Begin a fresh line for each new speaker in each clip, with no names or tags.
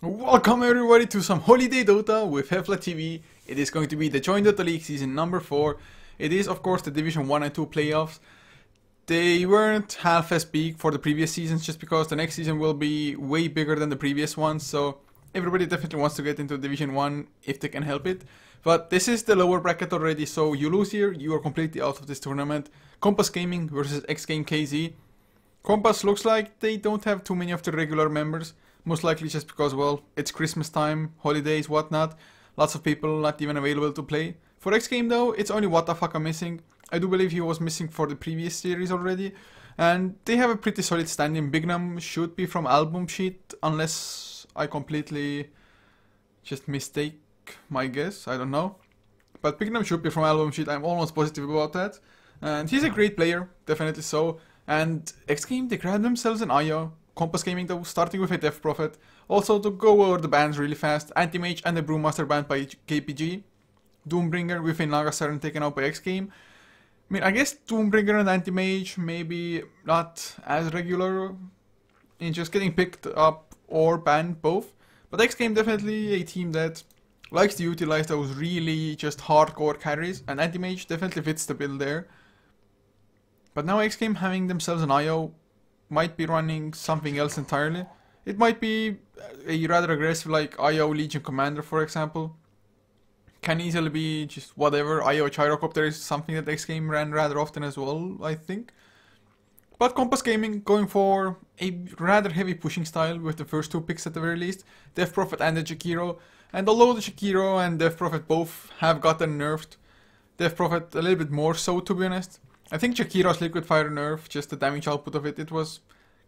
Welcome everybody to some holiday Dota with HeflaTV. It is going to be the Join Dota League season number 4. It is of course the Division 1 and 2 playoffs. They weren't half as big for the previous seasons just because the next season will be way bigger than the previous ones. So everybody definitely wants to get into Division 1 if they can help it. But this is the lower bracket already, so you lose here, you are completely out of this tournament. Compass Gaming versus xGame KZ. Compass looks like they don't have too many of the regular members. Most likely just because, well, it's Christmas time, holidays, whatnot. Lots of people not even available to play. For xGame though, it's only WTF missing. I do believe he was missing for the previous series already. And they have a pretty solid standing. Bignum should be from album sheet, unless I completely just mistake my guess, I don't know. But Bignum should be from album sheet, I'm almost positive about that. And he's a great player, definitely so. And xGame, they grabbed themselves an IO. Compass Gaming though, starting with a Death Prophet. Also to go over the bans really fast, Anti-Mage and the Brewmaster banned by KPG. Doombringer with a Naga Siren taken out by xGame. I mean, I guess Doombringer and Anti-Mage maybe not as regular in just getting picked up or banned both. But xGame definitely a team that likes to utilize those really just hardcore carries, and Anti-Mage definitely fits the bill there. But now xGame having themselves an IO might be running something else entirely. It might be a rather aggressive like IO Legion Commander, for example. Can easily be just whatever. IO Gyrocopter is something that xGame ran rather often as well, I think. But Compass Gaming going for a rather heavy pushing style with the first two picks at the very least. Death Prophet and the Jakiro. And although the Jakiro and Death Prophet both have gotten nerfed, Death Prophet a little bit more so, to be honest. I think Jakiro's Liquid Fire nerf, just the damage output of it, it was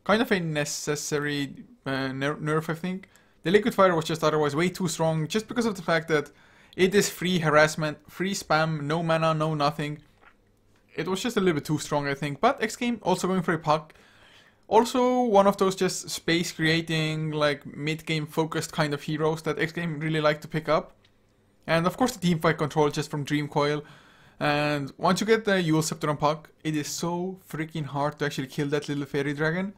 kind of a necessary nerf, I think. The Liquid Fire was just otherwise way too strong, just because of the fact that it is free harassment, free spam, no mana, no nothing. It was just a little bit too strong, I think. But xGame also going for a puck. Also one of those just space creating, like mid-game focused kind of heroes that xGame really like to pick up. And of course the teamfight control just from Dream Coil. And once you get the Eul Scepter on puck, it is so freaking hard to actually kill that little fairy dragon.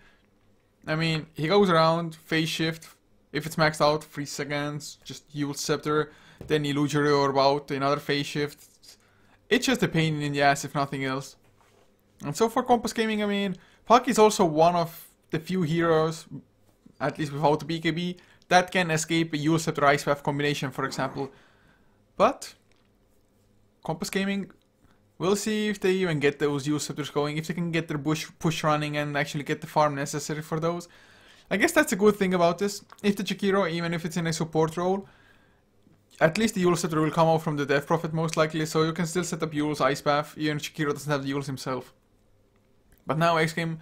I mean, he goes around, phase shift, if it's maxed out, 3 seconds, just Eul Scepter, then Illusory Orb out, another phase shift. It's just a pain in the ass if nothing else. And so for Compass Gaming, I mean, Puck is also one of the few heroes, at least without the BKB, that can escape a Eul Scepter Ice Path combination, for example. But Compass Gaming, we'll see if they even get those Eul Scepters going, if they can get their push running and actually get the farm necessary for those. I guess that's a good thing about this. If the Jakiro, even if it's in a support role, at least the Eul Scepter will come out from the Death Prophet most likely, so you can still set up Eul's Ice Path, even if Jakiro doesn't have the Euls himself. But now xGame,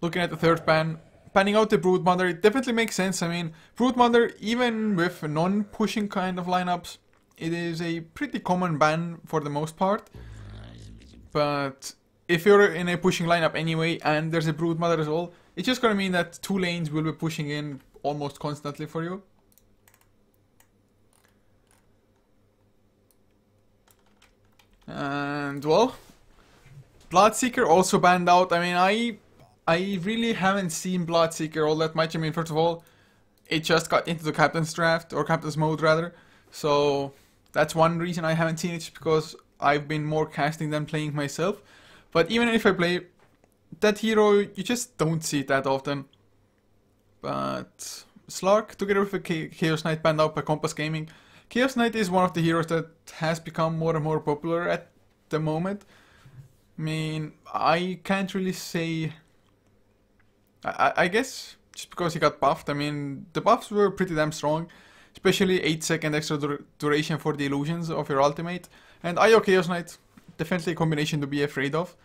looking at the third ban, panning out the Broodmother, it definitely makes sense. I mean, Broodmother, even with non-pushing kind of lineups, it is a pretty common ban for the most part. But if you're in a pushing lineup anyway and there's a Broodmother as well, it's just gonna mean that 2 lanes will be pushing in almost constantly for you. And well, Bloodseeker also banned out. I mean, I really haven't seen Bloodseeker all that much. I mean, first of all, it just got into the Captain's Draft, or Captain's Mode rather, so that's one reason I haven't seen it, just because I've been more casting than playing myself. But even if I play that hero, you just don't see it that often. But Slark, together with the Chaos Knight banned out by Compass Gaming. Chaos Knight is one of the heroes that has become more and more popular at the moment. I mean, I can't really say... I guess just because he got buffed. I mean, the buffs were pretty damn strong. Especially 8-second extra duration for the illusions of your ultimate. And IO Chaos Knight, definitely a combination to be afraid of.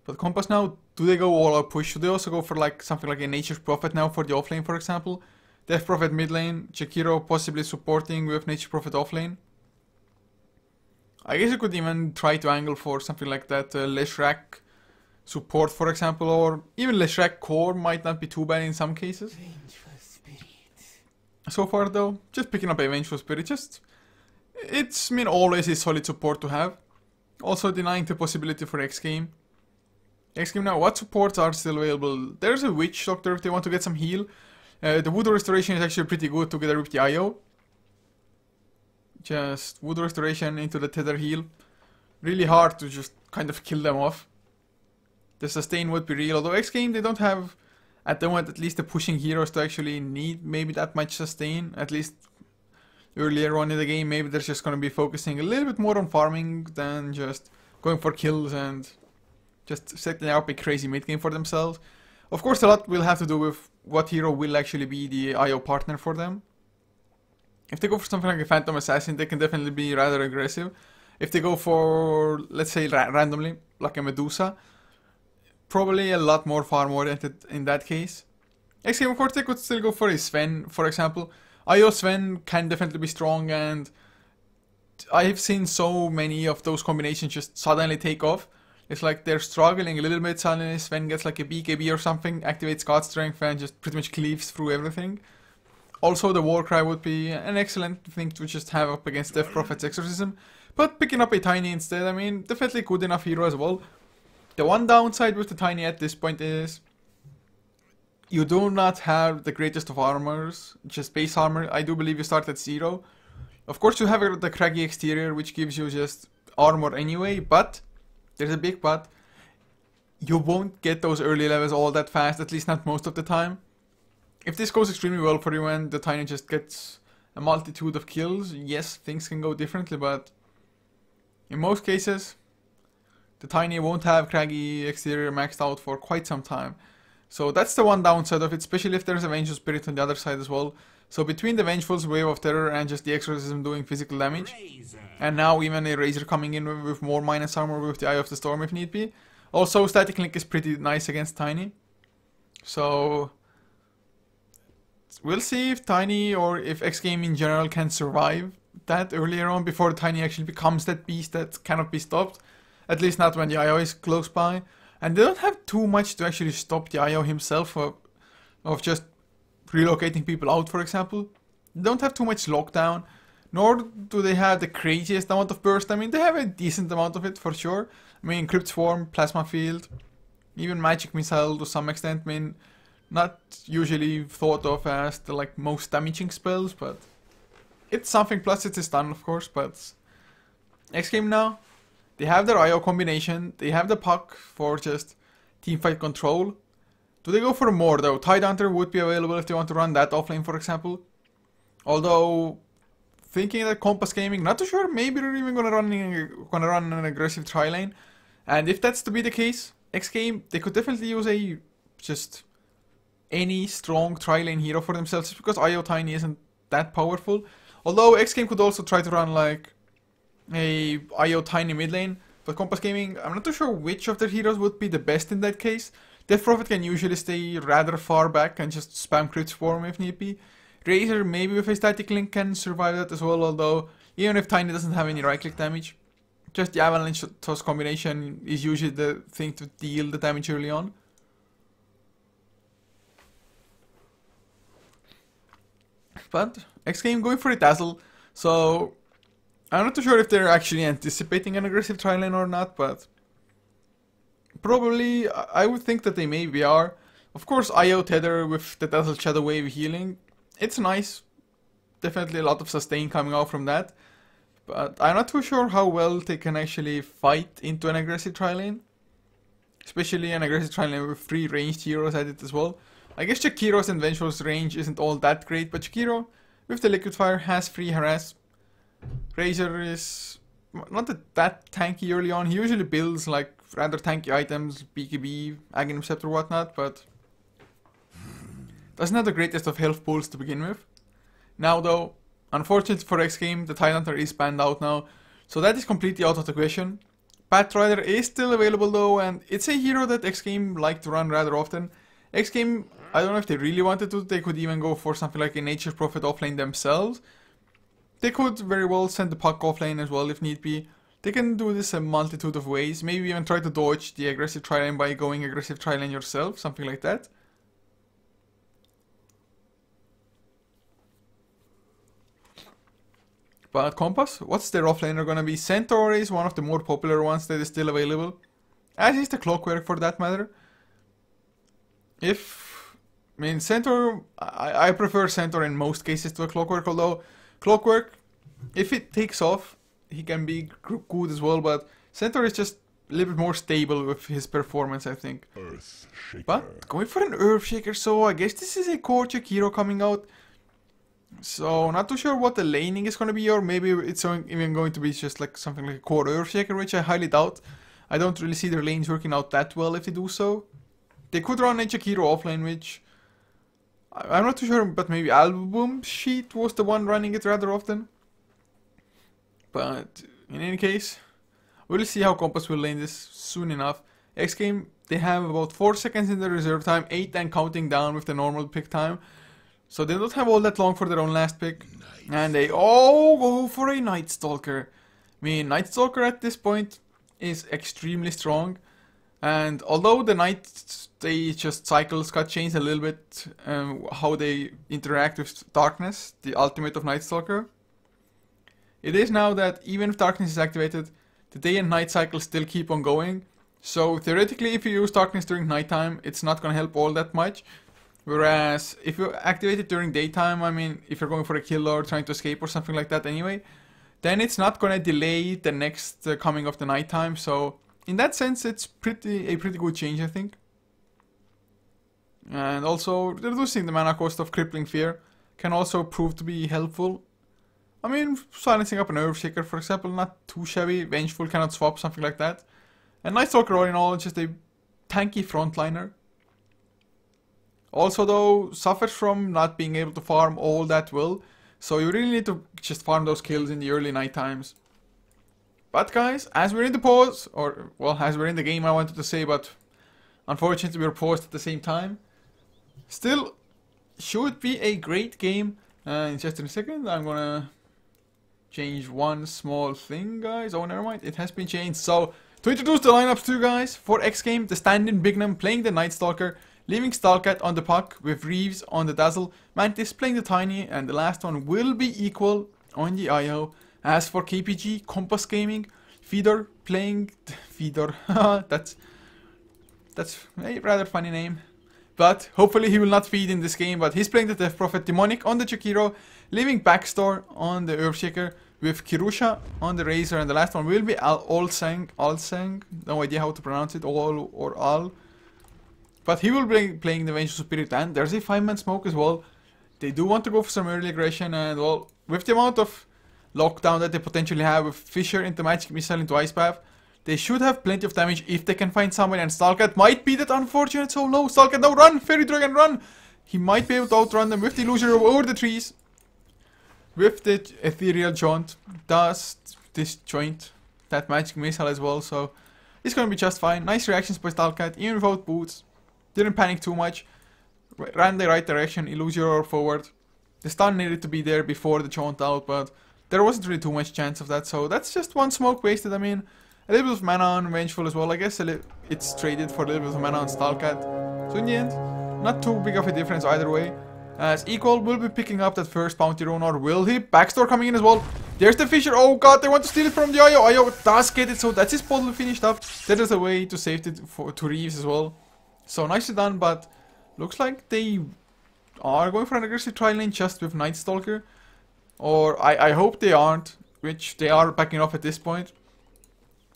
But Compass now, do they go all out push? Should they also go for like something like a Nature's Prophet now for the offlane, for example? Death Prophet mid lane, Jakiro possibly supporting with Nature's Prophet offlane. I guess you could even try to angle for something like that, Leshrac support, for example, or even Leshrac core might not be too bad in some cases. So far though, just picking up a Vengeful Spirit, it's, I mean, always a solid support to have. Also denying the possibility for xGame. xGame now, what supports are still available? There's a Witch Doctor if they want to get some heal. The Voodoo Restoration is actually pretty good together with the IO. Just Voodoo Restoration into the Tether heal. Really hard to just kind of kill them off. The sustain would be real, although xGame, they don't have, at the moment at least, the pushing heroes to actually need maybe that much sustain. At least earlier on in the game, maybe they're just going to be focusing a little bit more on farming than just going for kills and just setting up a crazy mid game for themselves. Of course, a lot will have to do with what hero will actually be the IO partner for them. If they go for something like a Phantom Assassin, they can definitely be rather aggressive. If they go for, let's say, randomly, like a Medusa, probably a lot more farm oriented in that case. xGame, of course, they could still go for a Sven, for example. IO Sven can definitely be strong, and I've seen so many of those combinations just suddenly take off. It's like they're struggling a little bit, suddenly Sven gets like a BKB or something, activates God Strength and just pretty much cleaves through everything. Also, the Warcry would be an excellent thing to just have up against Death Prophet's Exorcism. But picking up a Tiny instead, I mean, definitely good enough hero as well. The one downside with the Tiny at this point is you do not have the greatest of armors, just base armor. I do believe you start at 0. Of course, you have the craggy exterior, which gives you just armor anyway, but there's a big but. You won't get those early levels all that fast, at least not most of the time. If this goes extremely well for you and the Tiny just gets a multitude of kills, yes, things can go differently, but in most cases, the Tiny won't have craggy exterior maxed out for quite some time. So that's the one downside of it, especially if there's a Vengeful Spirit on the other side as well. So between the Vengeful's Wave of Terror and just the Exorcism doing physical damage, and now even a Razor coming in with more minus armor with the Eye of the Storm if need be. Also, Static Link is pretty nice against Tiny. So we'll see if Tiny or if xGame in general can survive that earlier on before Tiny actually becomes that beast that cannot be stopped. At least not when the IO is close by. And they don't have too much to actually stop the IO himself of just relocating people out, for example. They don't have too much lockdown, nor do they have the craziest amount of burst. I mean, they have a decent amount of it for sure. I mean, Crypt Swarm, Plasma Field, even Magic Missile to some extent. I mean, not usually thought of as the like most damaging spells, but it's something. Plus, it's a stun, of course. But xGame now, they have their IO combination. They have the puck for just teamfight control. Do they go for more though? Tidehunter would be available if they want to run that offlane, for example. Although, thinking that Compass Gaming, not too sure, maybe they're even gonna run an aggressive tri-lane. And if that's to be the case, xGame, they could definitely use a just any strong tri-lane hero for themselves, just because IO Tiny isn't that powerful. Although xGame could also try to run like a IO Tiny mid lane, but Compass Gaming, I'm not too sure which of their heroes would be the best in that case. Death Prophet can usually stay rather far back and just spam Crit Swarm if need be. Razor, maybe with a Static Link, can survive that as well, although even if Tiny doesn't have any right click damage, just the Avalanche Toss combination is usually the thing to deal the damage early on. But xGame going for a Dazzle, so I'm not too sure if they're actually anticipating an aggressive tri-lane or not, but probably I would think that they maybe are. Of course, IO Tether with the Dazzle Shadow Wave healing, it's nice. Definitely a lot of sustain coming out from that. But I'm not too sure how well they can actually fight into an aggressive tri-lane. Especially an aggressive tri-lane with 3 ranged heroes at it as well. I guess Jakiro's and Vengeful's range isn't all that great, but Jakiro with the Liquid Fire has free harass. Razor is not that tanky early on. He usually builds like rather tanky items, BKB, Aghanim Scepter, whatnot, but doesn't have the greatest of health pools to begin with. Now though, unfortunately for xGame, the Tidehunter is banned out now, so that is completely out of the question. Pathrider is still available though, and it's a hero that xGame like to run rather often. xGame, I don't know if they really wanted to, they could even go for something like a Nature's Prophet offlane themselves. They could very well send the puck offlane as well if need be. They can do this a multitude of ways, maybe even try to dodge the aggressive tri-lane by going aggressive tri-lane yourself, something like that. But Compass, what's their offlaner gonna be? Centaur is one of the more popular ones that is still available. As is the Clockwork for that matter. If I mean, Centaur, I prefer Centaur in most cases to a Clockwork, although Clockwork, if it takes off, he can be good as well, but Centaur is just a little bit more stable with his performance, I think. But going for an Earthshaker, so I guess this is a core Jakiro coming out. So not too sure what the laning is going to be, or maybe it's even going to be just like something like a core Earthshaker, which I highly doubt. I don't really see their lanes working out that well if they do so. They could run a Jakiro offlane, which I'm not too sure, but maybe Album Sheet was the one running it rather often. But in any case, we'll see how Compass will lane this soon enough. xGame, they have about 4 seconds in the reserve time, 8 and counting down with the normal pick time. So they don't have all that long for their own last pick. Nice. And they all go for a Night Stalker. I mean, Night Stalker at this point is extremely strong. And although the Night, they just cycles got changed a little bit, how they interact with Darkness, the ultimate of Night Stalker. It is now that even if Darkness is activated, the day and night cycles still keep on going. So theoretically, if you use Darkness during nighttime, it's not going to help all that much. Whereas if you activate it during daytime, I mean, if you're going for a kill or trying to escape or something like that anyway, then it's not going to delay the next coming of the nighttime. So in that sense, it's a pretty good change, I think. And also, reducing the mana cost of Crippling Fear can also prove to be helpful. I mean, silencing up an Earthshaker, for example, not too shabby. Vengeful cannot swap, something like that. And Night Stalker, all in all, just a tanky frontliner. Also, though, suffers from not being able to farm all that well. So you really need to just farm those kills in the early night times. But guys, as we're in the pause, or, well, as we're in the game, I wanted to say, but unfortunately we're paused at the same time. Still, should be a great game. And just in a second, I'm gonna change one small thing, guys. Oh, never mind, it has been changed. So, to introduce the lineups to you guys, for xGame, the stand-in Bignum playing the Night Stalker, leaving Stalkat on the puck with Reeves on the Dazzle, Mantis playing the Tiny, and the last one will be equal on the IO. As for KPG, Compass Gaming, Feeder playing... Feeder, that's a rather funny name. But hopefully he will not feed in this game, but he's playing the Death Prophet Demonic on the Jakiro, leaving Backstore on the Earthshaker, with Kirusha on the Razor, and the last one will be Alsang, no idea how to pronounce it, All or Al. But he will be playing the Vengeful Spirit, and there's a 5-man smoke as well. They do want to go for some early aggression, and well, with the amount of lockdown that they potentially have with Fissure into Magic Missile into Ice Path, they should have plenty of damage if they can find someone, and Stalkat might be that unfortunate so low. Stalkat, now run! Fairy Dragon, run! He might be able to outrun them with the Illusion over the trees. With the Ethereal Jaunt, does disjoint that Magic Missile as well, so it's gonna be just fine. Nice reactions by Stalkat, even without boots. Didn't panic too much. Ran the right direction, Illusion forward. The stun needed to be there before the Jaunt out, but there wasn't really too much chance of that, so that's just one smoke wasted. I mean, a little bit of mana on Vengeful as well. I guess it's traded for a little bit of mana on Stalkat. So in the end, not too big of a difference either way. As Equal will be picking up that first bounty rune, or will he? Backstore coming in as well. There's the Fissure. Oh god, they want to steal it from the IO. IO does get it, so that's his bottle finished up. That is a way to save it to Reeves as well. So nicely done, but looks like they are going for an aggressive tri lane just with Night Stalker. Or I hope they aren't, which they are backing off at this point.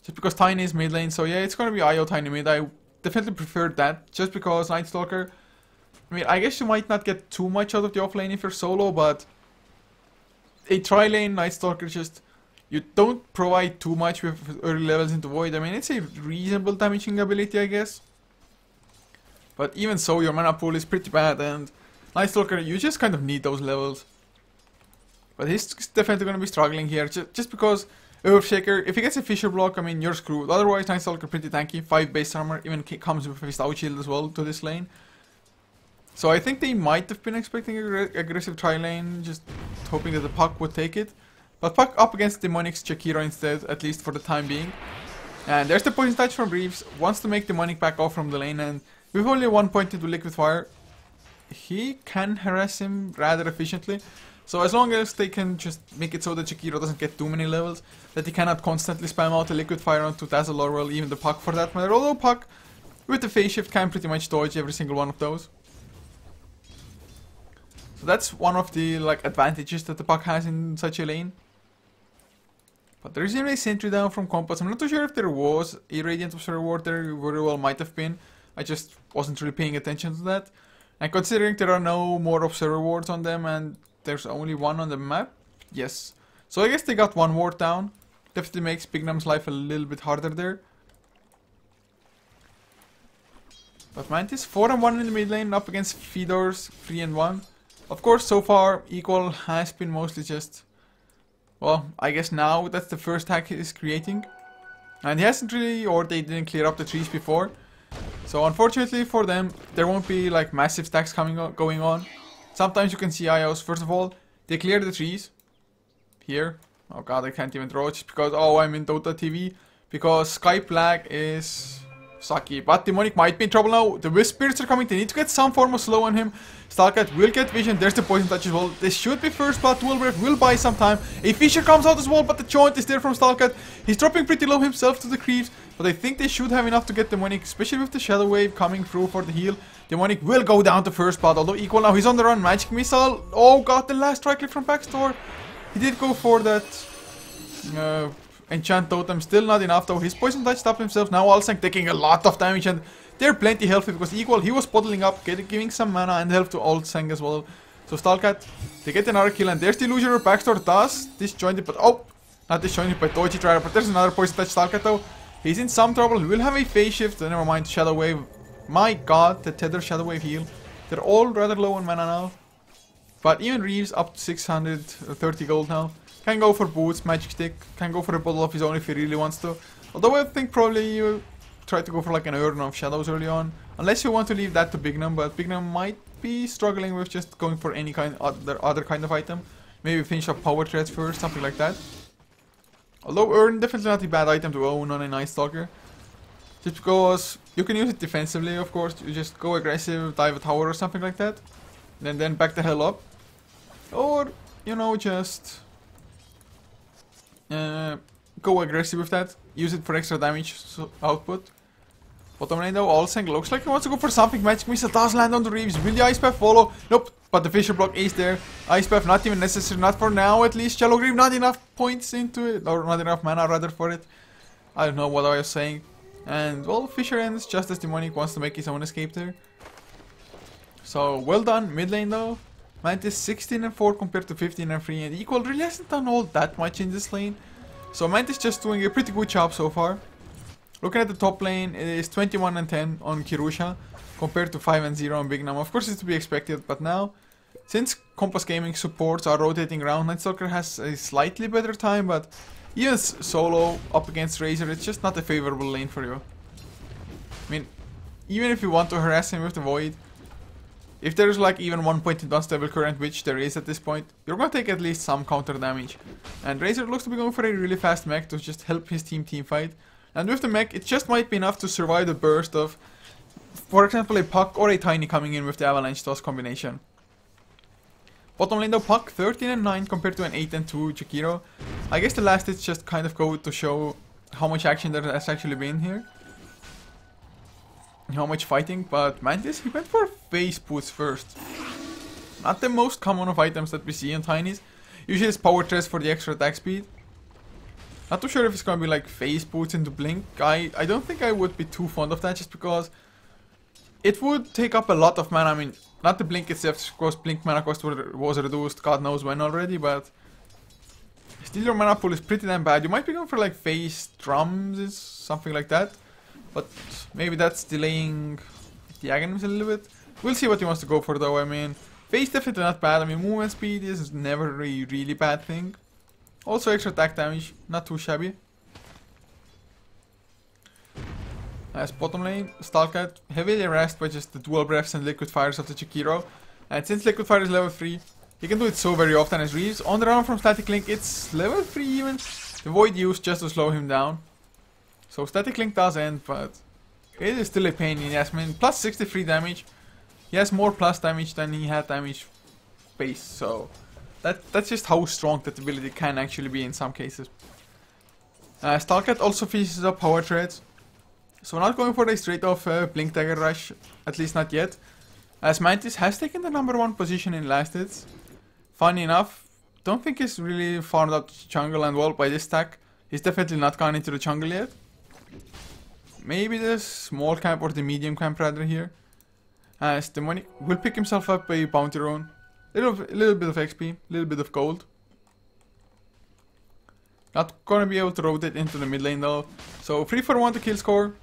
Just because Tiny is mid lane, so yeah, it's gonna be IO Tiny mid. I definitely prefer that, just because Night Stalker, I mean, I guess you might not get too much out of the offlane if you're solo, but a tri-lane Night Stalker, just, you don't provide too much with early levels into Void. I mean, it's a reasonable damaging ability, I guess. But even so, your mana pool is pretty bad, and Night Stalker, you just kind of need those levels. But he's definitely going to be struggling here, just because Earthshaker, if he gets a Fissure block, I mean, you're screwed. Otherwise, Night Stalker pretty tanky, 5 base armor, even comes with a Stout Shield as well to this lane. So I think they might have been expecting aggressive tri-lane, just hoping that the Puck would take it. But Puck up against Demonic's Jakiro instead, at least for the time being. And there's the Poison Touch from Reeves, wants to make Demonic back off from the lane, and with only 1 point into Liquid Fire, he can harass him rather efficiently. So as long as they can just make it so that Jakiro doesn't get too many levels, that he cannot constantly spam out a Liquid Fire onto Dazzle or well, even the Puck for that matter. Although Puck, with the phase shift, can pretty much dodge every single one of those. So that's one of the like advantages that the puck has in such a lane. But there isn't a sentry down from Compass. I'm not too sure if there was a Radiant Observer Ward there. Very well might have been. I just wasn't really paying attention to that. And considering there are no more Observer Wards on them and there's only one on the map, yes. So I guess they got one ward down. Definitely makes Bignam's life a little bit harder there. But Mantis 4-1 in the mid lane up against Fedor's 3-1. Of course, so far Equal has been mostly just, well, I guess now that's the first hack he's creating. And he hasn't really, or they didn't clear up the trees before. So unfortunately for them, there won't be like massive stacks going on. Sometimes you can see IOs. First of all, they clear the trees. Here. Oh god, I can't even draw just because, oh, I'm in Dota TV. Because Skype lag is sucky. But Demonic might be in trouble now. The Wisp Spirits are coming. They need to get some form of slow on him. Stalkat will get vision. There's the poison touch as well. This should be first blood. Dual breath will buy some time. A Fisher comes out as well, but the joint is there from Stalkat. He's dropping pretty low himself to the creeps. But I think they should have enough to get Demonic, especially with the Shadow Wave coming through for the heal. Demonic will go down to first blood, although Equal now, he's on the run. Magic Missile. Oh god, the last strike clip from Backstore. He did go for that enchant totem, still not enough though. His poison touch stopped himself. Now Alsang taking a lot of damage and they're plenty healthy because Equal, he was bottling up, giving some mana and health to Alsang as well. So Stalkat, they get another kill and there's the illusion Backstore does disjointed, but oh, not disjointed by Doji Trier, but there's another poison touch Stalkat though. He's in some trouble. He will have a phase shift. Never mind, Shadow Wave. My god, the Tether Shadow Wave heal. They're all rather low on mana now. But even Reeves up to 630 gold now. Can go for boots, magic stick. Can go for a bottle of his own if he really wants to. Although I think probably you try to go for like an urn of shadows early on. Unless you want to leave that to Bignam. But Bignam might be struggling with just going for any kind other kind of item. Maybe finish up power threads first, something like that. Although urn, definitely not a bad item to own on a Night Stalker. Just because you can use it defensively, of course. You just go aggressive, dive a tower or something like that. And then back the hell up. Or, you know, just go aggressive with that. Use it for extra damage output. Bottom lane though, Alsang looks like he wants to go for something. Magic Missile does land on the Reeves. Will the Ice Path follow? Nope. But the Fisher block is there. Ice Path not even necessary, not for now at least. Shallow Grave, not enough points into it. Or not enough mana rather for it. I don't know what I was saying. And well, Fisher ends just as Demonic wants to make his own escape there. So well done, mid lane though. Mantis 16-4 compared to 15-3, and Equal really hasn't done all that much in this lane. So Mantis just doing a pretty good job so far. Looking at the top lane, it is 21-10 on Kirusha compared to 5-0 on Bignam. Of course it's to be expected, but now, since Compass Gaming supports are rotating around, Night Stalker has a slightly better time, but even solo up against Razor, it's just not a favorable lane for you. I mean, even if you want to harass him with the Void, if there's like even 1 point in unstable current, which there is at this point, you're gonna take at least some counter damage. And Razor looks to be going for a really fast mech to just help his team fight. And with the mech, it just might be enough to survive the burst of, for example, a Puck or a Tiny coming in with the Avalanche Toss combination. Bottom lane though, Puck 13-9 compared to an 8-2 Jakiro. I guess the last hits just kind of go to show how much action there has actually been here. How much fighting, but Mantis, he went for face boots first. Not the most common of items that we see on Tinies. Usually it's power threads for the extra attack speed. Not too sure if it's gonna be like face boots into Blink. I don't think I would be too fond of that just because it would take up a lot of mana. I mean, not the Blink itself, because Blink mana cost was reduced god knows when already, but still your mana pool is pretty damn bad. You might be going for like face drums, something like that. But maybe that's delaying the Aghanims a little bit. We'll see what he wants to go for though. I mean, face definitely not bad. I mean, movement speed is never a really bad thing. Also extra attack damage, not too shabby. As bottom lane, Stalkat heavily harassed by just the dual breaths and liquid fires of the Jakiro. And since liquid fire is level 3, he can do it so very often as Reeves. On the run from Static Link, it's level 3 even. The Void used just to slow him down. So Static Link does end, but it is still a pain in the ass. I mean, plus 63 damage. He has more plus damage than he had damage base, so that's just how strong that ability can actually be in some cases. Stalkat also finishes up power threads. So not going for a straight off Blink Dagger rush, at least not yet. as Mantis has taken the #1 position in last hits. Funny enough, don't think he's really farmed up to jungle, and well, by this stack, he's definitely not gone into the jungle yet. Maybe the small camp or the medium camp rather here. As Demonic will pick himself up a bounty rune. Little bit of XP, little bit of gold. Not gonna be able to rotate into the mid lane though. So 3 for 1 to kill score.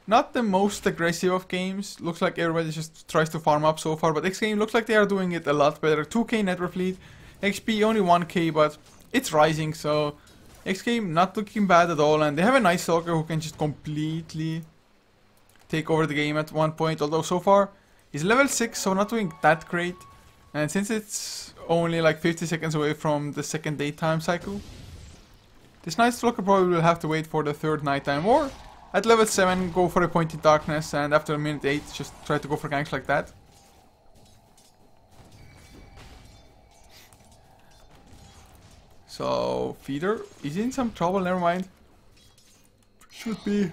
Not the most aggressive of games. Looks like everybody just tries to farm up so far. But xGame looks like they are doing it a lot better. 2k net worth lead. XP only 1k, but it's rising. So xGame not looking bad at all. And they have a nice stalker who can just completely take over the game at one point. Although so far he's level 6, so not doing that great. And since it's only like 50 seconds away from the second daytime cycle, this Night Stalker probably will have to wait for the third nighttime, or at level 7 go for a point in darkness, and after minute 8 just try to go for ganks like that. So Feeder is in some trouble, never mind. Should be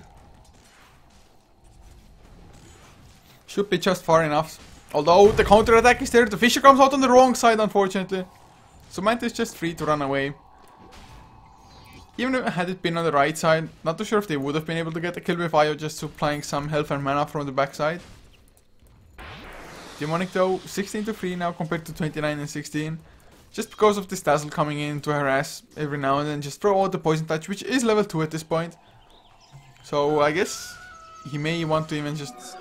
just far enough. Although the counter attack is there, the Fisher comes out on the wrong side unfortunately. So Mantis is just free to run away. Even if had it been on the right side, not too sure if they would have been able to get a kill with Io, just supplying some health and mana from the backside. Demonic though, 16 to 3 now compared to 29 and 16. Just because of this Dazzle coming in to harass every now and then, just throw out the Poison Touch, which is level 2 at this point. So I guess he may want to even just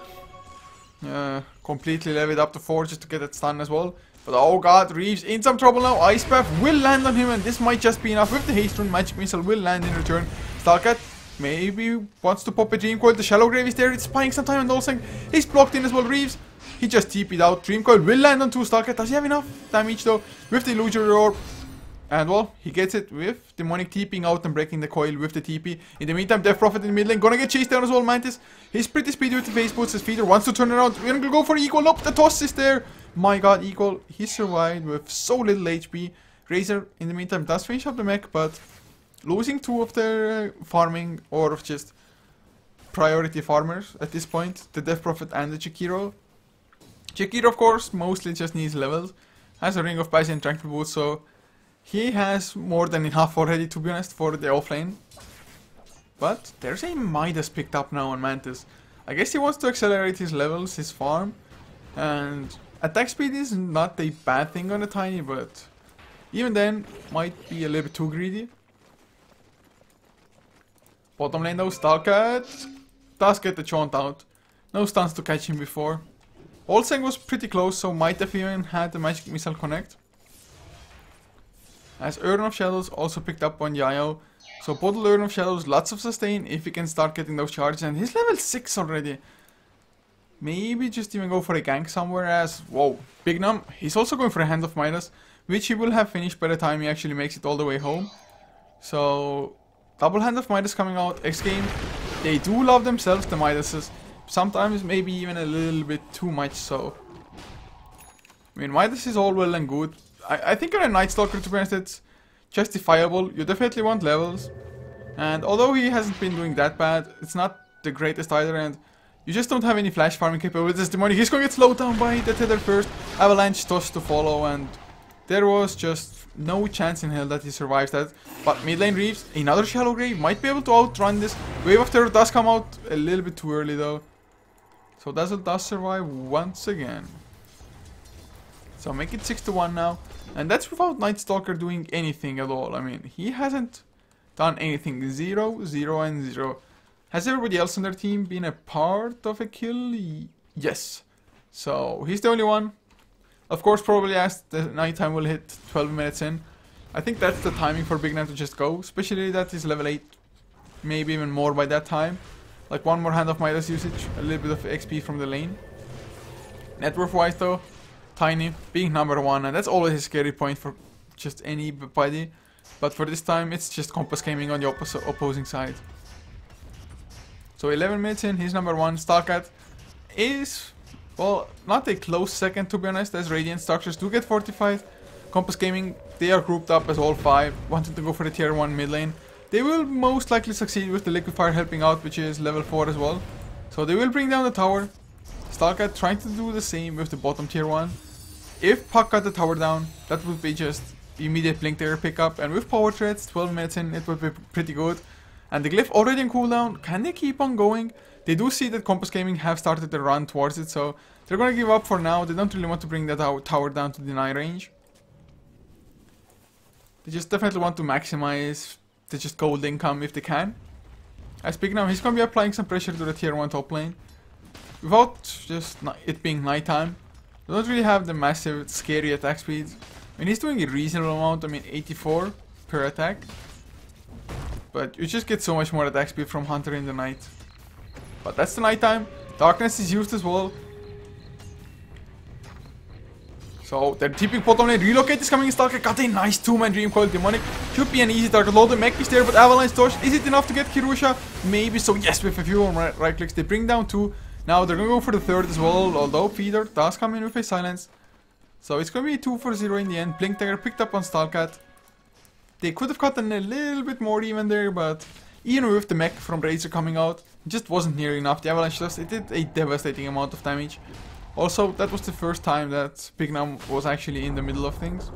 completely level it up to 4 just to get that stun as well. But oh god, Reeves in some trouble now. Ice Path will land on him, and this might just be enough. With the haste rune, Magic Missile will land in return. Stalkat maybe wants to pop a Dream Coil. The Shallow Grave is there, it's buying some time, and also he's blocked in as well. Reeves, he just TP'd out. Dream Coil will land on 2 Stalkat. Does he have enough damage though with the Illusory Orb? And well, he gets it with Demonic TPing out and breaking the coil with the TP. In the meantime, Death Prophet in the mid lane gonna get chased down as well. Mantis, he's pretty speedy with the face boots. His Feeder wants to turn around. We're gonna go for equal. Nope, the toss is there. My god, equal. He survived with so little HP. Razor in the meantime does finish up the mech, but losing 2 of their farming or of just priority farmers at this point. The Death Prophet and the Jakiro. Jakiro of course mostly just needs levels. Has a Ring of Passage and Tranquil Boots, so he has more than enough already, to be honest, for the offlane. But there's a Midas picked up now on Mantis. I guess he wants to accelerate his levels, his farm. And attack speed is not a bad thing on a Tiny, but even then, might be a little bit too greedy. Bottom lane though, Stalkat does get the Chaunt out. No stuns to catch him before. Olseng was pretty close, so might have even had the Magic Missile connect. As Urn of Shadows also picked up on Yayo. So bottle Urn of Shadows, lots of sustain if he can start getting those charges. And he's level 6 already. Maybe just even go for a gank somewhere as... Whoa, Big Num, he's also going for a Hand of Midas, which he will have finished by the time he actually makes it all the way home. So, double Hand of Midas coming out. xGame, they do love themselves, the Midases. Sometimes maybe even a little bit too much so. I mean, Midas is all well and good. I think on a Night Stalker, to be honest, it's justifiable. You definitely want levels. And although he hasn't been doing that bad, it's not the greatest either. And you just don't have any flash farming capabilities. Demonic, he's going to get slowed down by the tether first. Avalanche toss to follow, and there was just no chance in hell that he survives that. But mid lane Reeves, another Shallow Grave, might be able to outrun this. Wave of Terror does come out a little bit too early though. So Dazzle does survive once again. So make it 6 to 1 now. And that's without Night Stalker doing anything at all. I mean, he hasn't done anything. 0, 0 and 0. Has everybody else on their team been a part of a kill? Yes. So he's the only one. Of course, probably as the nighttime will hit 12 minutes in. I think that's the timing for Big Nine to just go. Especially that he's level 8. Maybe even more by that time. Like one more Hand of Midas usage. A little bit of XP from the lane. Net worth wise though, Tiny being number 1, and that's always a scary point for just anybody. But for this time, it's just Compass Gaming on the opposing side. So 11 minutes in, he's number 1. Stalkat is, well, not a close second to be honest, as Radiant structures do get fortified. Compass Gaming, they are grouped up as all 5, wanting to go for the tier 1 mid lane. They will most likely succeed with the Liquid Fire helping out, which is level 4 as well. So they will bring down the tower. Stalkat trying to do the same with the bottom tier 1. If Puck got the tower down, that would be just immediate blink dagger pickup, and with power threads, 12 minutes in, it would be pretty good. And the glyph already on cooldown, can they keep on going? They do see that Compass Gaming have started to run towards it, so they're gonna give up for now. They don't really want to bring that tower down to deny range. They just definitely want to maximize the just gold income if they can. As speaking now, he's gonna be applying some pressure to the tier 1 top lane. Without just it being nighttime. They don't really have the massive, scary attack speed. I mean, he's doing a reasonable amount, I mean 84 per attack. But you just get so much more attack speed from Hunter in the night. But that's the nighttime. Darkness is used as well. So they're TPing bottom lane. Relocate is coming in. Stalker got a nice 2-man Dream Coil. Demonic should be an easy target. Load the mech is there, but Avalanche Torch, is it enough to get Kirusha? Maybe so. Yes, with a few right clicks, they bring down 2. Now they're gonna go for the 3rd as well, although Feeder does come in with a silence. So it's gonna be 2-4-0 in the end. Blink Dagger picked up on Stalkat. They could have gotten a little bit more even there, but even with the mech from Razor coming out, it just wasn't near enough. The Avalanche Dust, it did a devastating amount of damage. Also, that was the first time that Pignum was actually in the middle of things.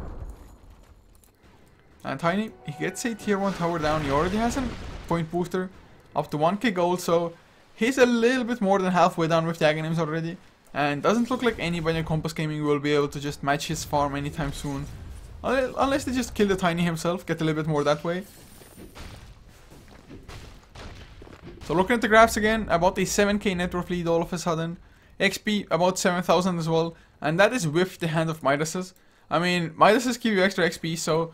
And Tiny, he gets a tier 1 tower down. He already has a point booster up to 1k gold, so he's a little bit more than halfway down with the Aghanims already. And doesn't look like anybody in Compass Gaming will be able to just match his farm anytime soon. Unless they just kill the Tiny himself, get a little bit more that way. So looking at the graphs again, about a 7k net worth lead all of a sudden. XP about 7,000 as well, and that is with the Hand of Midas's. I mean, Midas's give you extra XP, so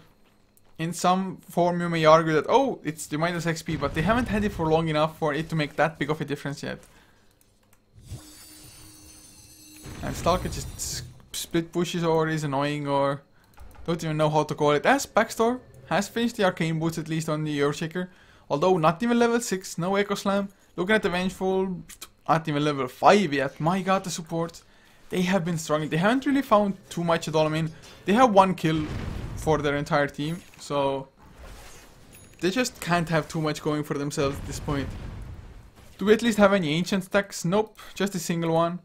in some form you may argue that, oh, it's the Midas XP, but they haven't had it for long enough for it to make that big of a difference yet. And Stalker just split pushes or is annoying, or don't even know how to call it. As Backstar has finished the Arcane Boots at least on the Earthshaker, although not even level 6, no Echo Slam. Looking at the Vengeful, not even level 5 yet. My god, the support. They have been struggling. They haven't really found too much at all. I mean, they have 1 kill for their entire team. So, they just can't have too much going for themselves at this point. Do we at least have any ancient stacks? Nope, just a single one.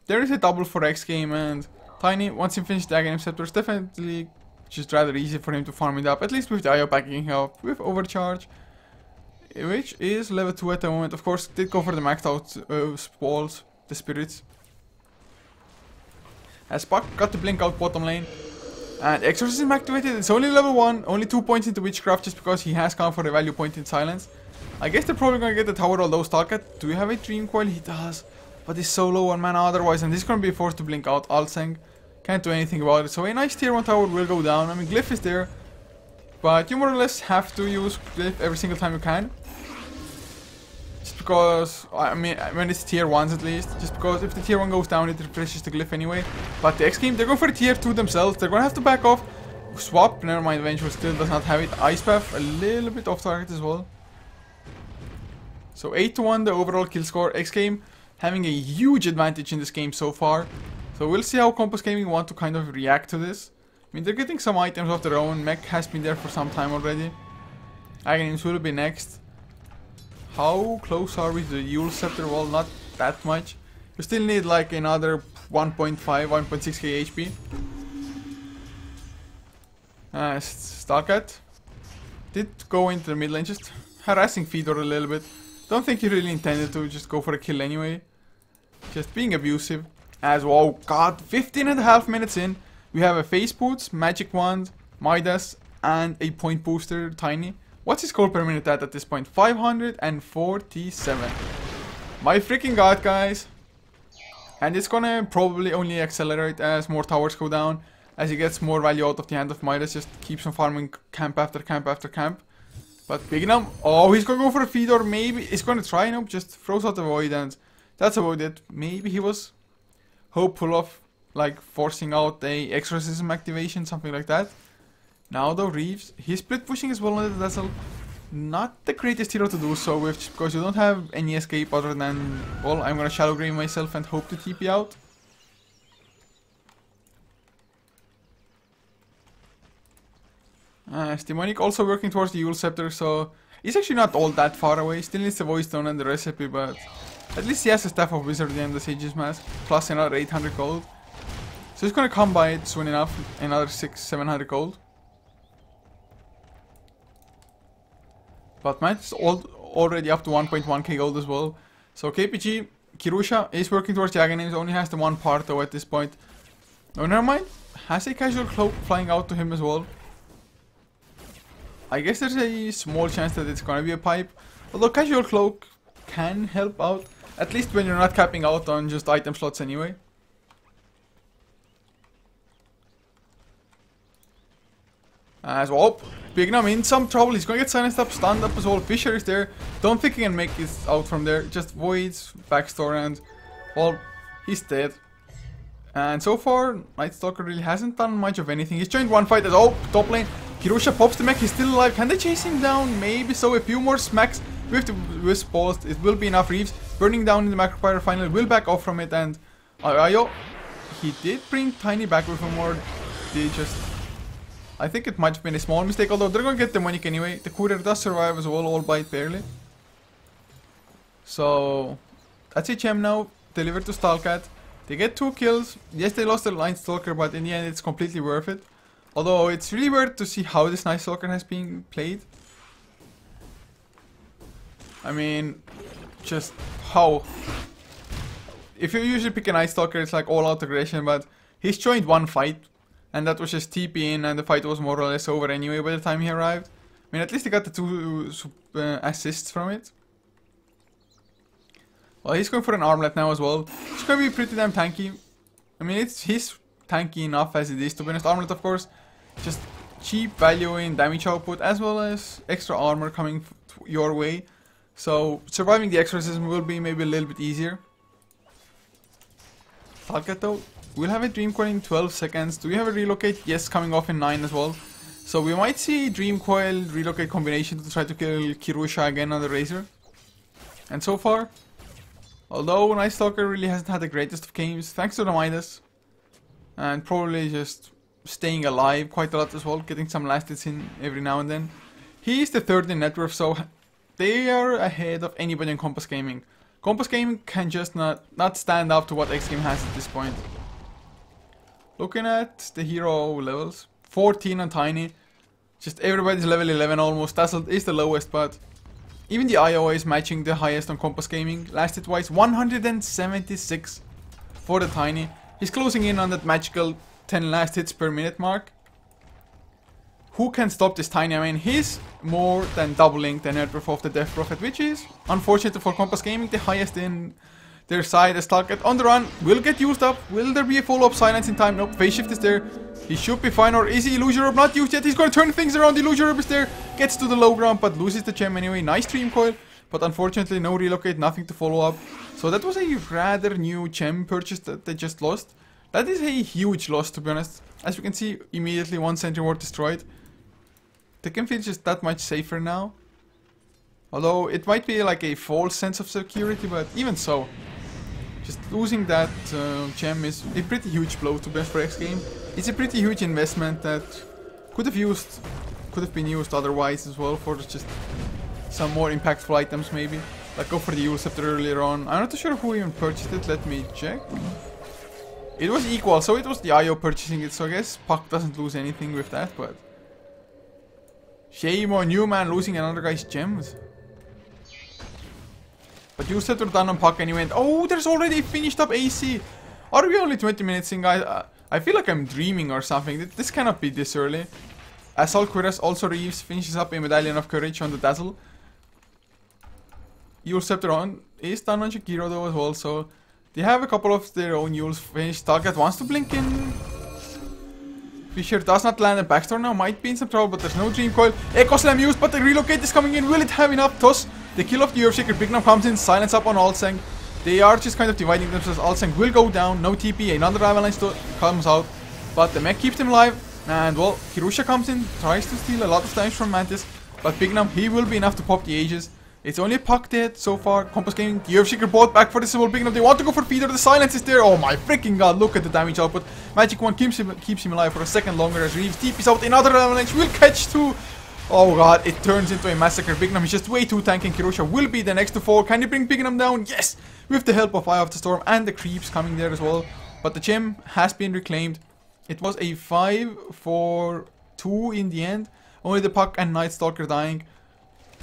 There is a double for xGame, and Tiny, once he finished the Aghanim Scepter, it's definitely just rather easy for him to farm it up. At least with the IO backing help, with Overcharge. Which is level 2 at the moment. Of course, did go for the maxed out walls, the spirits. As Puck got the blink out bottom lane. And Exorcism activated. It's only level 1, only 2 points into Witchcraft just because he has gone for a value point in Silence. I guess they're probably gonna get the tower, although Stalkat, do you have a Dream Coil? He does. But he's so low on mana otherwise, and this is gonna be forced to blink out. Alseng can't do anything about it. So a nice tier 1 tower will go down. I mean, Glyph is there. But you more or less have to use Glyph every single time you can. Just because, I mean, when it's tier 1s at least, just because if the tier 1 goes down, it refreshes the glyph anyway. But the xGame, they're going for tier 2 themselves. They're gonna have to back off. Swap, never mind, Vengeful still does not have it. Ice Path, a little bit off target as well. So 8-1 the overall kill score. xGame having a huge advantage in this game so far. So we'll see how Compass Gaming want to kind of react to this. I mean, they're getting some items of their own. Mech has been there for some time already. Aghanims will be next. How close are we to the Yule Scepter? Well, not that much. You still need like another 1.5, 1.6k HP. Stalkat did go into the mid lane, just harassing Fedor a little bit. Don't think he really intended to just go for a kill anyway. Just being abusive. As well, god, 15.5 minutes in. We have a Face Boots, Magic Wand, Midas, and a point booster, Tiny. What's his gold per minute at this point? 547. My freaking god, guys. And it's gonna probably only accelerate as more towers go down. As he gets more value out of the Hand of Midas, just keeps on farming camp after camp after camp. But Pignum, oh, he's gonna go for a feed, or maybe he's gonna try, nope, just throws out the void, and that's about it. Maybe he was hopeful of like forcing out a exorcism activation, something like that. Now though, Reeves, he's split pushing as well on the Dazzle. Not the greatest hero to do so with, because you don't have any escape other than, well, I'm gonna shallow grave myself and hope to TP out. Demonic also working towards the Yule Scepter, so he's actually not all that far away. Still needs the Voice Stone and the recipe, but At least he has a Staff of Wizardry and the Sage's Mask, plus another 800 gold. So he's gonna come by it soon enough, another 600-700 gold. But Matt's already up to 1.1k gold as well. So KPG, Kirusha is working towards Dragon Names, only has the one part though at this point. Oh, never mind. Has a casual cloak flying out to him as well. I guess there's a small chance that it's gonna be a pipe. Although casual cloak can help out, at least when you're not capping out on just item slots anyway. As well, Bignam in some trouble. He's gonna get silenced up, stunned up as well. Fisher is there. Don't think he can make it out from there. Just voids, backstore, and well, he's dead. And so far, Night Stalker really hasn't done much of anything. He's joined one fight as top lane. Kirusha pops the mech. He's still alive. Can they chase him down? Maybe so. A few more smacks with the Wisp Balls. It will be enough. Reeves burning down in the Macropyre finally will back off from it. And Ayo, he did bring Tiny back with him, or did he just... I think it might have been a small mistake, although they're gonna get the money anyway. The courier does survive as well, albeit barely. So that's a gem now, delivered to Stalkat. They get 2 kills. Yes, they lost the Night Stalker, but in the end it's completely worth it. Although it's really weird to see how this Night Stalker has been played. I mean, just how... If you usually pick a Night Stalker, it's like all out aggression, but he's joined one fight. And that was just TP in, and the fight was more or less over anyway by the time he arrived. I mean, at least he got the 2 assists from it. Well, he's going for an armlet now as well. It's going to be pretty damn tanky. I mean, he's tanky enough as it is, to be honest. Armlet, of course, just cheap value in damage output, as well as extra armor coming your way. So, surviving the exorcism will be maybe a little bit easier. Stalkat though. We'll have a Dream Coil in 12 seconds. Do we have a Relocate? Yes, coming off in 9 as well. So we might see Dream Coil Relocate combination to try to kill Kirusha again on the Razor. And so far, although Night Stalker really hasn't had the greatest of games, thanks to the Midas. And probably just staying alive quite a lot as well, getting some last hits in every now and then. He is the 3rd in net worth, so they are ahead of anybody in Compass Gaming. Compass Gaming can just not stand up to what xGame has at this point. Looking at the hero levels, 14 on Tiny, just everybody's level 11 almost. Dazzled is the lowest, but even the IO is matching the highest on Compass Gaming. Last hit wise, 176 for the Tiny. He's closing in on that magical 10 last hits per minute mark. Who can stop this Tiny? I mean, he's more than doubling the net worth of the Death Prophet, which is unfortunate for Compass Gaming, the highest in their side. As Stalkat on the run will get used up. Will there be a follow-up silence in time? Nope, phase shift is there. He should be fine, or is he? Illusion Orb not used yet. He's going to turn things around. The Illusion Orb is there. Gets to the low ground, but loses the gem anyway. Nice Dream Coil, but unfortunately no relocate, nothing to follow up. So that was a rather new gem purchase that they just lost. That is a huge loss, to be honest. As you can see, immediately 1 Sentry Ward destroyed. They can feel just that much safer now. Although it might be like a false sense of security, but even so, just losing that gem is a pretty huge blow, to be honest, for xGame. It's a pretty huge investment that could have been used otherwise as well, for just some more impactful items maybe. Like go for the Eul Scepter earlier on. I'm not too sure who even purchased it, let me check. It was equal, so it was the IO purchasing it, so I guess Puck doesn't lose anything with that, but... Shame on you, man, losing another guy's gems. But Eul Scepter done on Puck anyway, and oh, there's already a finished up AC! Are we only 20 minutes in, guys? I feel like I'm dreaming or something. This cannot be this early. Assault Cuirass also Reeves finishes up a Medallion of Courage on the Dazzle. Eul Scepter on is done on Shakiro though as well, so they have a couple of their own Euls finished. Stalkat wants to blink in. Fisher does not land, and Backstore now might be in some trouble, but there's no Dream Coil. Echo Slam used, but the relocate is coming in. Will it have enough? Toss. The kill of the Earthshaker. Bignam comes in, silence up on Altseng. They are just kind of dividing themselves. Altseng will go down, no TP, another Avalanche comes out, but the mech keeps him alive. And well, Kirusha comes in, tries to steal a lot of damage from Mantis, but Bignam, he will be enough to pop the Aegis. It's only a Puck dead so far. Compass Gaming, the Earthshaker bought back for this as well. Bignam, they want to go for Feeder, the silence is there. Oh my freaking god, look at the damage output. Magic Wand keeps him alive for a second longer as Reeves TP's out. Another Avalanche will catch 2. Oh god, it turns into a massacre. Bignum is just way too tanky and Kirosha will be the next to fall. Can he bring Bignum down? Yes! With the help of Eye of the Storm and the creeps coming there as well. But the gem has been reclaimed. It was a 5-4-2 in the end. Only the Puck and Night Stalker dying.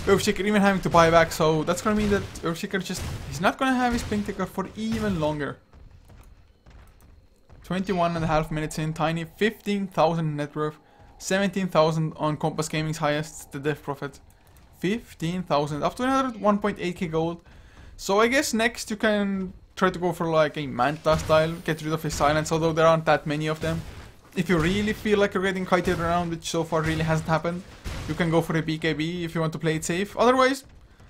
Earthshaker even having to buy back, so that's gonna mean that Earthshaker just... he's not gonna have his Blink Ticker for even longer. 21.5 minutes in, Tiny 15,000 net worth. 17,000 on Compass Gaming's highest, the Death Prophet. 15,000, up to another 1.8k gold. So I guess next you can try to go for like a Manta style, get rid of his silence, although there aren't that many of them. If you really feel like you're getting kited around, which so far really hasn't happened, you can go for a BKB if you want to play it safe. Otherwise,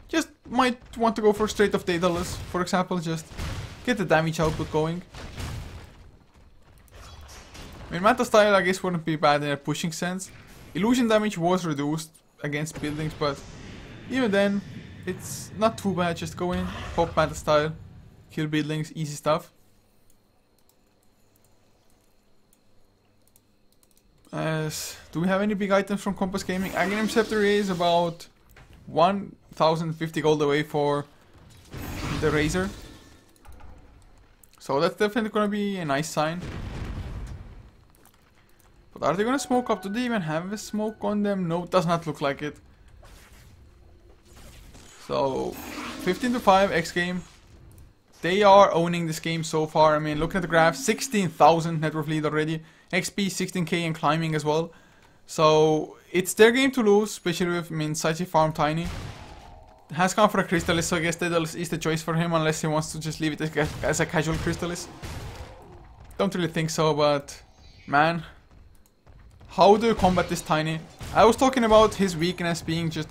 just might want to go for straight off Daedalus, for example, just get the damage output going. I mean, Manta style I guess wouldn't be bad in a pushing sense. Illusion damage was reduced against buildings, but even then, it's not too bad. Just go in, pop Manta style, kill buildings, easy stuff. Do we have any big items from Compass Gaming? Aghanim Scepter is about 1,050 gold away for the Razor. So that's definitely gonna be a nice sign. But are they gonna smoke up? Do they even have a smoke on them? No, it does not look like it. So 15-5 xGame. They are owning this game so far. I mean, look at the graph, 16,000 net worth lead already. XP 16k and climbing as well. So it's their game to lose, especially with, I mean, Saichi farm Tiny. Has gone for a Crystallis, so I guess Daedalus is the choice for him, unless he wants to just leave it as a casual Crystallis. Don't really think so, but man, how do you combat this Tiny? I was talking about his weakness being just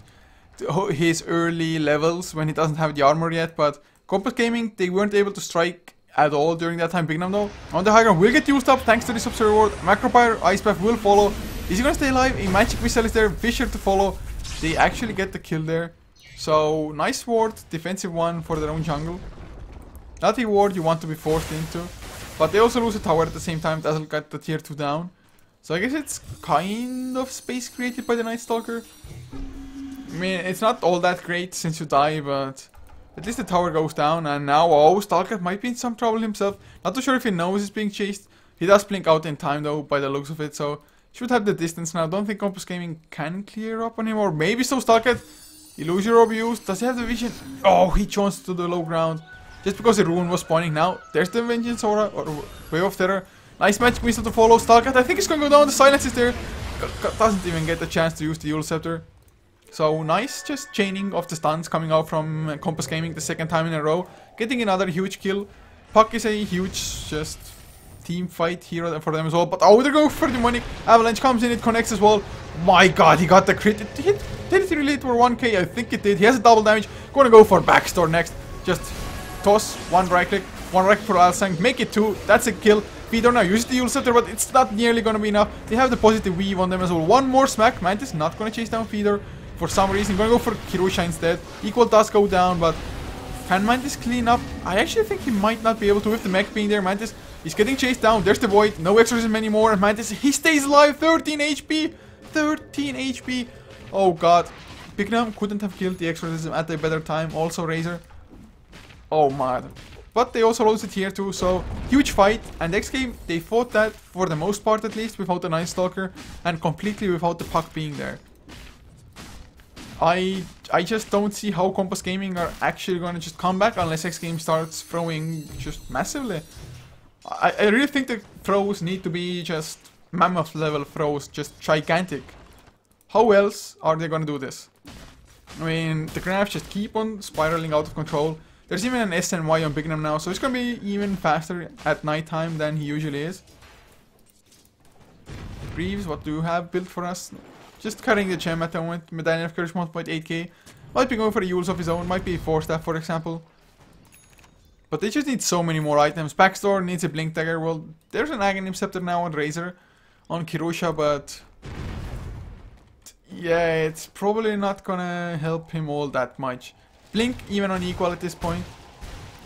his early levels when he doesn't have the armor yet, but Compass Gaming, they weren't able to strike at all during that time. Bignum though, on the high ground, will get used up thanks to this Observer Ward. Macropyre, Ice Path will follow. Is he gonna stay alive? A Magic Missile is there, Fisher to follow. They actually get the kill there. So, nice ward, defensive one for their own jungle. Not a ward you want to be forced into. But they also lose a tower at the same time, Dazzle got the tier 2 down. So I guess it's kind of space created by the Night Stalker. I mean, it's not all that great since you die, but at least the tower goes down, and now, oh, Stalker might be in some trouble himself. Not too sure if he knows he's being chased. He does blink out in time though, by the looks of it, so should have the distance now. Don't think Compass Gaming can clear up on him, or maybe so. Stalker, Illusion Orb used. Does he have the vision? Oh, he jumps to the low ground. Just because the rune was spawning now. There's the Vengeance Aura, or Wave of Terror. Nice Magic Missile to follow. Stalker, I think it's gonna go down. The silence is there. Doesn't even get the chance to use the Eul Scepter. So nice, just chaining of the stuns coming out from Compass Gaming the second time in a row. Getting another huge kill. Puck is a huge just team fight here for them as well. But oh, they're going for the money. Avalanche comes in, it connects as well. My god, he got the crit. Did it really hit for 1k? I think it did. He has a double damage. Gonna go for backstore next. Just toss, one right click for Alsang. Make it 2. That's a kill. Feeder now uses the Eul Scepter, but it's not nearly gonna be enough. They have the positive weave on them as well. One more smack. Mantis not gonna chase down Feeder. For some reason, gonna go for Kirosha instead. Equal does go down, but can Mantis clean up? I actually think he might not be able to with the mech being there. Mantis is getting chased down. There's the Void. No exorcism anymore. And Mantis, he stays alive. 13 HP. 13 HP. Oh god. Bignum couldn't have killed the exorcism at a better time. Also Razor. Oh man. But they also lost it here too, so huge fight. And xGame, they fought that for the most part at least without the Night Stalker and completely without the Puck being there. I just don't see how Compass Gaming are actually gonna just come back unless xGame starts throwing just massively. I really think the throws need to be just mammoth level throws, just gigantic. How else are they gonna do this? I mean, the graphs just keep on spiraling out of control. There's even an SNY on Bignum now, so it's gonna be even faster at nighttime than he usually is. Greaves, what do you have built for us? Just carrying the gem at the moment. Medallion of Courage 1.8k. Might be going for the Euls of his own. Might be a 4-staff, for example. But they just need so many more items. Backstore needs a Blink Dagger. Well, there's an Aghanim Scepter now on Razor. On Kirosha, but yeah, it's probably not gonna help him all that much. Blink even on equal at this point.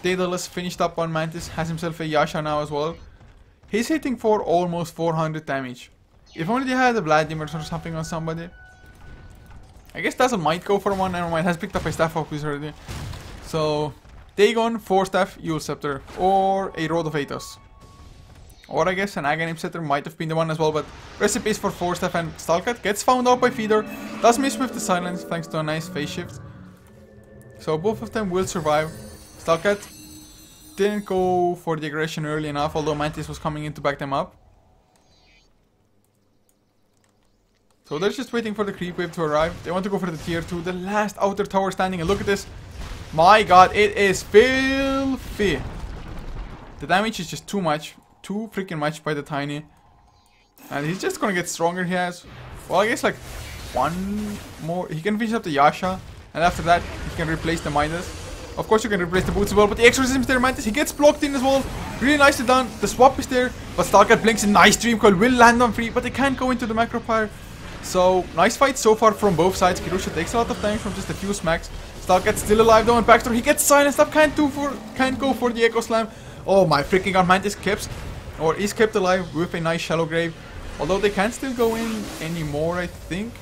Daedalus finished up on Mantis. Has himself a Yasha now as well. He's hitting for almost 400 damage. If only they had a Vladimir or something on somebody. I guess Dazzle might go for one. Never mind, has picked up a Staff Focus already. So, Dagon, 4 Staff, Yule Scepter, or a Road of Athos. Or I guess an Aghanim Scepter might have been the one as well, but recipes for 4 Staff and Stalkat gets found out by Feeder. Does miss with the silence thanks to a nice phase shift. So both of them will survive. Stalkat didn't go for the aggression early enough, although Mantis was coming in to back them up. So they're just waiting for the creep wave to arrive. They want to go for the tier 2, the last outer tower standing, and look at this. My god, it is filthy. The damage is just too much. Too freaking much by the Tiny. And he's just gonna get stronger, he has. Well, I guess like one more. He can finish up the Yasha. And after that, he can replace the Midas. Of course, you can replace the boots as well. But the Exorcism is there, Mantis. He gets blocked in as well. Really nicely done. The swap is there. But Stalkat blinks a nice Dream Coil. Will land on free. But they can't go into the Macro Pyre. So, nice fight so far from both sides. Kirusha takes a lot of damage from just a few smacks. Stalkat still alive though. And backdoor, he gets silenced up. Can't go for the Echo Slam. Oh my freaking god. Mantis is kept alive with a nice Shallow Grave. Although they can't still go in anymore, I think.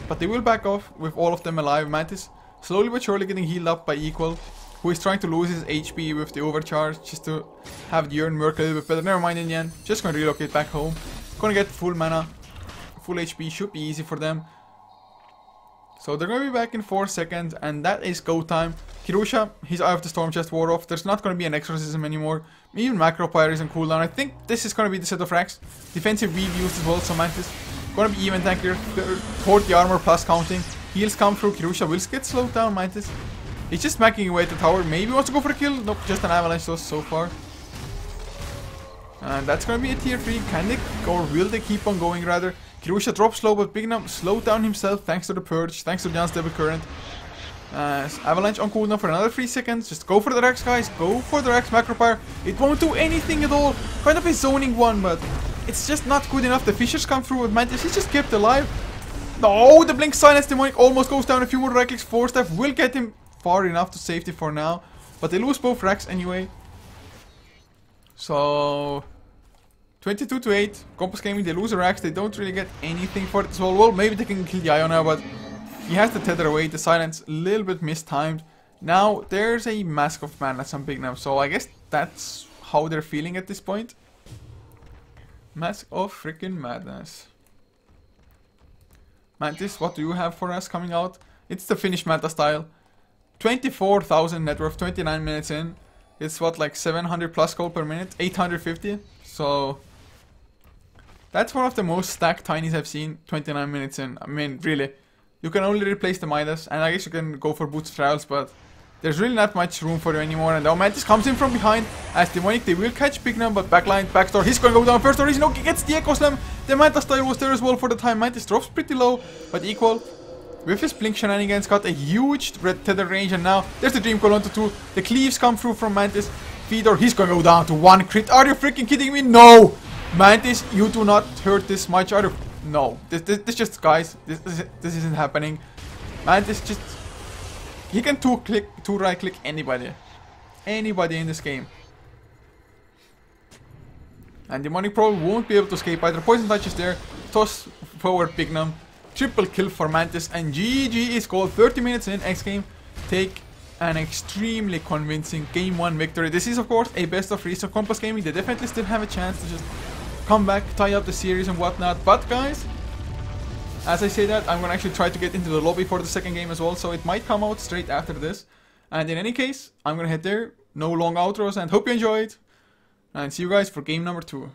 But they will back off with all of them alive. Mantis slowly but surely getting healed up by Equal, who is trying to lose his HP with the overcharge just to have the urn work a little bit better. Never mind in the end. Just gonna relocate back home. Gonna get full mana, full HP. Should be easy for them. So they're gonna be back in 4 seconds, and that is go time. Kirusha, his Eye of the Storm just wore off. There's not gonna be an Exorcism anymore. Even Macro Pyre is on cooldown. I think this is gonna be the set of racks. Defensive weave used as well, so Mantis gonna be even tankier. 40 armor plus counting. Heals come through. Kirusha will get slowed down. Mantis, he's just smacking away at the tower. Maybe wants to go for a kill. Nope, just an avalanche so far. And that's gonna be a tier 3. Can they go, or will they keep on going rather? Kirusha drops slow, but Big enough slowed down himself thanks to the Purge, thanks to the unstable current. Avalanche on cooldown for another 3 seconds. Just go for the Rex, guys. Go for the Rex Macro Pyre. It won't do anything at all. Kind of a zoning one, but it's just not good enough. The Fissures come through with Mantis. He's just kept alive. No, the Blink Silence Demonic almost goes down. A few more right clicks. 4 Staff will get him far enough to safety for now. But they lose both racks anyway. So 22 to 8. Compass Gaming, they lose the racks. They don't really get anything for it as well. Well, maybe they can kill the Iona, but he has to tether away. The silence a little bit mistimed. Now there's a Mask of Madness on Big Nam, so I guess that's how they're feeling at this point. Mask of freaking Madness. Mantis, what do you have for us coming out? It's the Finnish meta style. 24,000 net worth, 29 minutes in. It's what, like 700 plus gold per minute? 850. So that's one of the most stacked Tinies I've seen 29 minutes in. I mean, really. You can only replace the Midas, and I guess you can go for Boots of Trials, but there's really not much room for you anymore. And now Mantis comes in from behind as Demonic. They will catch Big Nam, but backline, backdoor. He's going to go down first. Or he gets the Echo Slam. The Manta style was there as well for the time. Mantis drops pretty low, but Equal with his Blink shenanigans got a huge red tether range. And now there's the Dream Coil onto 2. The Cleaves come through from Mantis. Feeder, he's going to go down to 1 crit. Are you freaking kidding me? No! Mantis, you do not hurt this much. Are you? No. This just, guys, this isn't happening. Mantis just, he can two right click anybody. Anybody in this game. And Demonic probably won't be able to escape either. Poison Touch is there. Toss forward Big Nam. Triple kill for Mantis. And GG is called. 30 minutes in. xGame take an extremely convincing Game 1 victory. This is of course a best of 3, so Compass Gaming, they definitely still have a chance to just come back, tie up the series and whatnot. But guys, as I say that, I'm gonna actually try to get into the lobby for the second game as well, so it might come out straight after this. And in any case, I'm gonna head there. No long outros, and hope you enjoyed. And see you guys for game number 2.